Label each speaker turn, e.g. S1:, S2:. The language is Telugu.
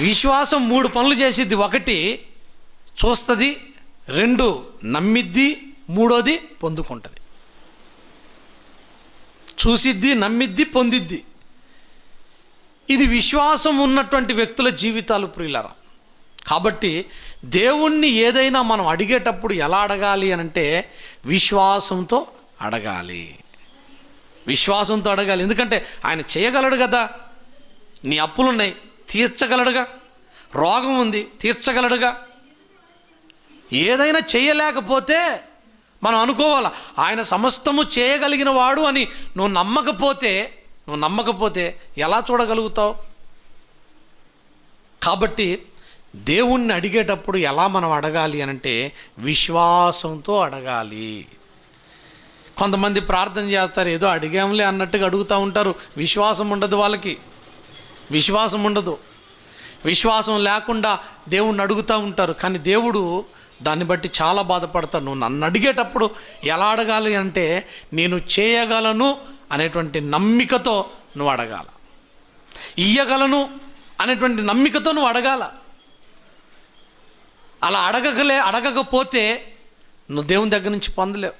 S1: విశ్వాసం 3 పనులు చేసిద్ది. 1 చూస్తుంది, 2 నమ్మిద్ది, 3 పొందుకుంటుంది. చూసిద్ది, నమ్మిద్ది, పొందిద్ది. ఇది విశ్వాసం ఉన్నటువంటి వ్యక్తుల జీవితాలు ప్రియులారా. కాబట్టి దేవుణ్ణి ఏదైనా మనం అడిగేటప్పుడు ఎలా అడగాలి అని అంటే విశ్వాసంతో అడగాలి. విశ్వాసంతో అడగాలి. ఎందుకంటే ఆయన చేయగలడు కదా. నీ అప్పులున్నాయి, తీర్చగలడుగా. రోగం ఉంది, తీర్చగలడుగా. ఏదైనా చేయలేకపోతే మనం అనుకోవాలా ఆయన సమస్తము చేయగలిగిన వాడు అని. నువ్వు నమ్మకపోతే ఎలా చూడగలుగుతావు? కాబట్టి దేవుణ్ణి అడిగేటప్పుడు ఎలా మనం అడగాలి అనంటే విశ్వాసంతో అడగాలి. కొంతమంది ప్రార్థన చేస్తారు, ఏదో అడిగాంలే అన్నట్టుగా అడుగుతూ ఉంటారు. విశ్వాసం ఉండదు, వాళ్ళకి విశ్వాసం ఉండదు. విశ్వాసం లేకుండా దేవుణ్ణి అడుగుతూ ఉంటారు. కానీ దేవుడు దాన్ని బట్టి చాలా బాధపడతాడు. నువ్వు నన్ను అడిగేటప్పుడు ఎలా అడగాలి అంటే నేను చేయగలను అనేటువంటి నమ్మికతో నువ్వు అడగాల. ఇయ్యగలను అనేటువంటి నమ్మికతో నువ్వు అడగాల. అలా అడగకపోతే నువ్వు దేవుని దగ్గర నుంచి పొందలేవు.